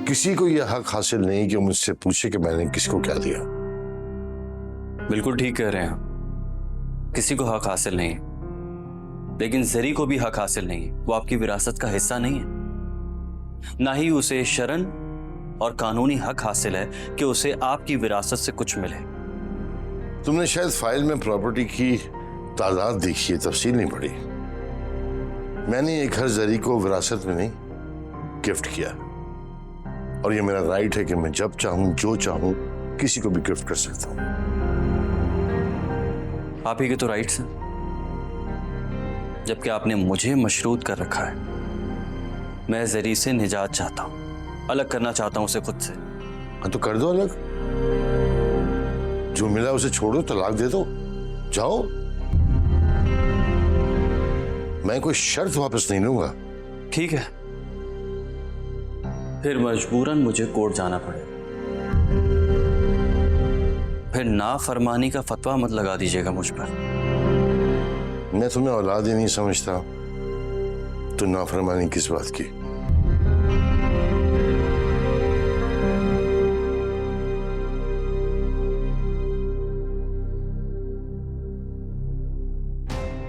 किसी को यह हक हासिल नहीं कि मुझसे पूछे कि मैंने किसको क्या दिया। बिल्कुल ठीक कह रहे हैं आप, किसी को हक हासिल नहीं है, लेकिन जरी को भी हक हासिल नहीं है। वो आपकी विरासत का हिस्सा नहीं है। ना ही उसे शरन और कानूनी हक हासिल है कि उसे आपकी विरासत से कुछ मिले। तुमने शायद फाइल में प्रॉपर्टी की तादाद देखी है, तफसील नहीं पढ़ी। मैंने ये घर जरी को विरासत में नहीं गिफ्ट किया, और ये मेरा राइट है कि मैं जब चाहूं जो चाहूं किसी को भी गिफ्ट कर सकता हूं। आप ही के तो राइट्स हैं, जबकि आपने मुझे मशरूत कर रखा है। मैं जरी से निजात चाहता हूं, अलग करना चाहता हूं उसे खुद से। हाँ तो कर दो अलग, जो मिला उसे छोड़ो, तलाक दे दो, जाओ। मैं कोई शर्त वापस नहीं लूंगा। ठीक है, फिर मजबूरन मुझे कोर्ट जाना पड़े। फिर नाफरमानी का फतवा मत लगा दीजिएगा मुझ पर। मैं तुम्हें औलाद ही नहीं समझता तो नाफरमानी किस बात की।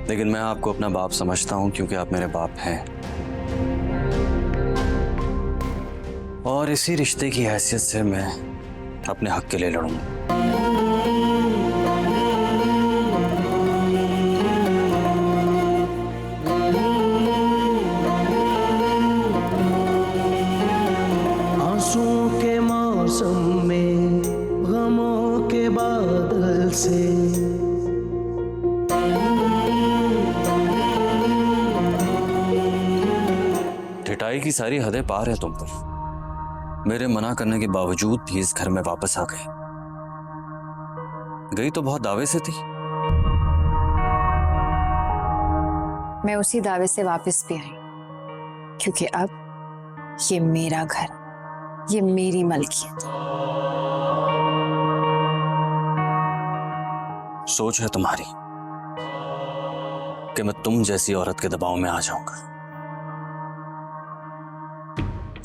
लेकिन मैं आपको अपना बाप समझता हूं, क्योंकि आप मेरे बाप हैं, और इसी रिश्ते की हैसियत से मैं अपने हक के लिए लड़ूंगा। आंसुओं के मौसम में गमों के बादल से ढिठाई की सारी हदें पार है तुम पर। मेरे मना करने के बावजूद भी इस घर में वापस आ गई। गई तो बहुत दावे से थी। मैं उसी दावे से वापस भी आई, क्योंकि अब ये मेरा घर, ये मेरी मलकियत। सोच है तुम्हारी कि मैं तुम जैसी औरत के दबाव में आ जाऊंगा।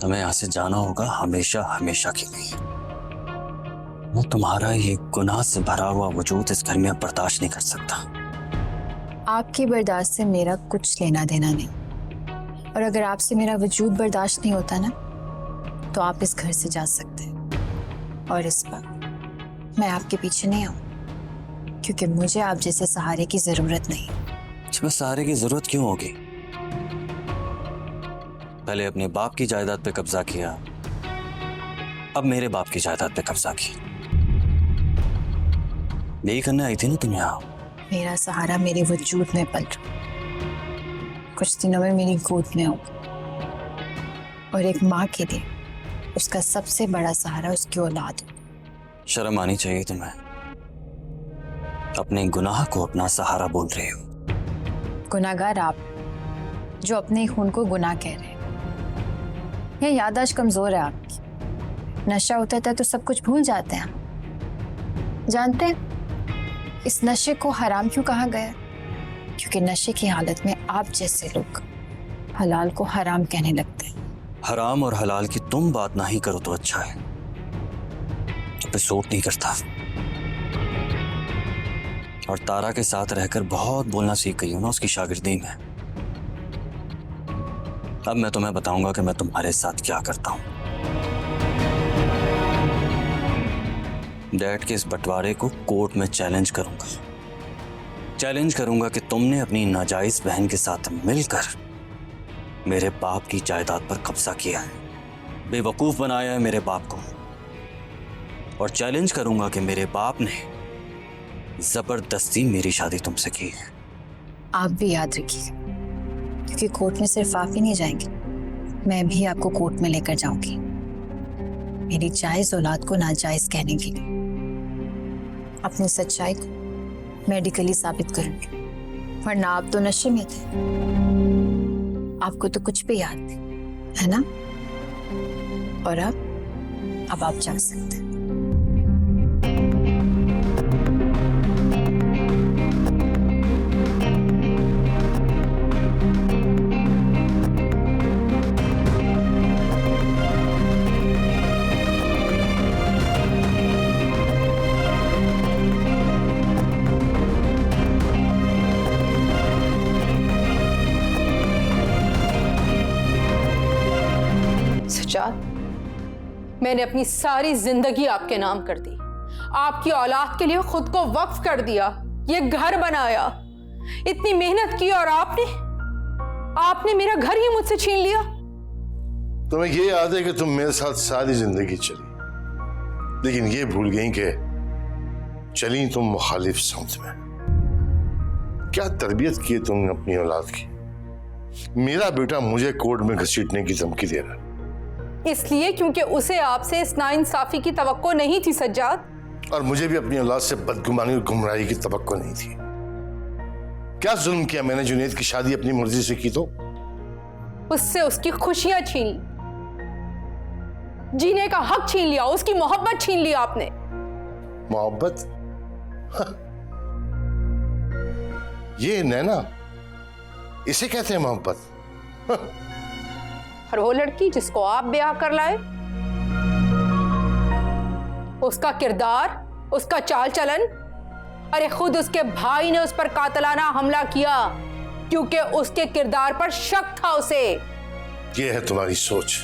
हमें यहां से जाना होगा हमेशा हमेशा के लिए। मैं तुम्हारा ये गुनाह से भरा हुआ वजूद इस घर में अब बर्दाश्त नहीं कर सकता। आपकी बर्दाश्त से मेरा कुछ लेना देना नहीं, और अगर आपसे मेरा वजूद बर्दाश्त नहीं होता ना, तो आप इस घर से जा सकते हैं। और इस वक्त मैं आपके पीछे नहीं आऊं, क्योंकि मुझे आप जैसे सहारे की जरूरत नहीं। तुम्हें सहारे की जरूरत क्यों होगी? पहले अपने बाप की जायदाद पे कब्जा किया, अब मेरे बाप की जायदाद पे कब्जा किया। यही करने आई थी ना तुम यहाँ? मेरा सहारा मेरे वजूद में पल रहा, कुछ दिनों में मेरी गोद में हो, और एक माँ के लिए उसका सबसे बड़ा सहारा उसकी औलाद हो। शर्म आनी चाहिए तुम्हें। अपने गुनाह को अपना सहारा बोल रहे हो। गुनाहगार आप, जो अपने ही खून को गुनाह कह रहे हैं। ये याददाश्त कमजोर है आपकी। नशा होता था तो सब कुछ भूल जाते हैं। जानते हैं इस नशे को हराम क्यों कहा गया? क्योंकि नशे की हालत में आप जैसे लोग हलाल को हराम कहने लगते हैं। हराम और हलाल की तुम बात ना ही करो तो अच्छा है, तो पे सूट नहीं करता। और तारा के साथ रहकर बहुत बोलना सीख गई हूं ना उसकी शागिर्दी में। अब मैं तुम्हें बताऊंगा कि मैं तुम्हारे साथ क्या करता हूं। डैड के इस बंटवारे को कोर्ट में चैलेंज करूंगा। चैलेंज करूंगा कि तुमने अपनी नाजायज बहन के साथ मिलकर मेरे बाप की जायदाद पर कब्जा किया है, बेवकूफ बनाया है मेरे बाप को। और चैलेंज करूंगा कि मेरे बाप ने जबरदस्ती मेरी शादी तुमसे की है। आप भी याद रखिएगा, क्योंकि कोर्ट में सिर्फ आप ही नहीं जाएंगे, मैं भी आपको कोर्ट में लेकर जाऊंगी, मेरी जायज औलाद को नाजायज कहने के लिए। अपनी सच्चाई को मेडिकली साबित करूंगी, वरना आप तो नशे में थे, आपको तो कुछ भी याद नहीं है ना। और अब आप जा सकते हैं। सजाद, मैंने अपनी सारी जिंदगी आपके नाम कर दी, आपकी औलाद के लिए खुद को वक्फ कर दिया, ये घर बनाया, इतनी मेहनत की, और आपने मेरा घर ही मुझसे छीन लिया। तुम्हें ये याद है कि तुम मेरे साथ सारी जिंदगी चली, लेकिन ये भूल गई कि चली तुम मुखालिफ समत में। क्या तरबियत की तुमने अपनी औलाद की। मेरा बेटा मुझे कोर्ट में घसीटने की धमकी दे रहा है, इसलिए क्योंकि उसे आपसे इस नाइंसाफी की तवक्को नहीं थी सज्जाद, और मुझे भी अपनी औलाद से बदगुमानी और गुमराही की तवक्को नहीं थी। क्या जुल्म किया मैंने जुनैद की शादी अपनी मर्जी से की तो? उससे उसकी खुशियां छीन ली, जीने का हक छीन लिया, उसकी मोहब्बत छीन ली आपने। मोहब्बत? ये नैना, इसे कहते हैं मोहब्बत? और वो लड़की जिसको आप ब्याह कर लाए, उसका किरदार, उसका चाल चलन, अरे खुद उसके भाई ने उस पर कातलाना हमला किया क्योंकि उसके किरदार पर शक था उसे। ये है तुम्हारी सोच,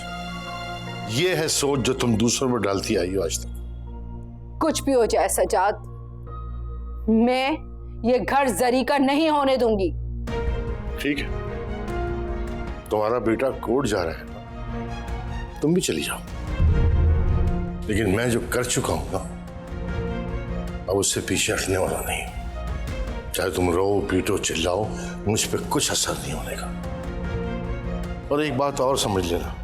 ये है सोच जो तुम दूसरों पर डालती आई हो आज तक। कुछ भी हो जाए सजाद, मैं ये घर जरी का नहीं होने दूंगी। ठीक है, तुम्हारा बेटा कोर्ट जा रहा है ना, तुम भी चली जाओ, लेकिन मैं जो कर चुका हूं ना, अब उससे पीछे हटने वाला नहीं। चाहे तुम रो पीटो चिल्लाओ, मुझ पे कुछ असर नहीं होने का। और एक बात और समझ लेना,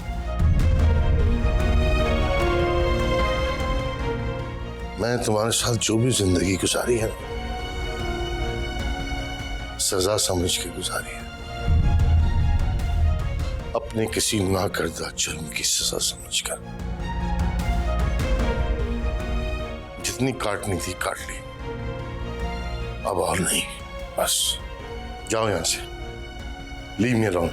मैंने तुम्हारे साथ जो भी जिंदगी गुजारी है, सजा समझ के गुजारी है, अपने किसी ना करदा जुर्म की सजा समझकर। जितनी काटनी थी काट ली, अब और नहीं, बस जाओ यहां से, लीव मी अलोन।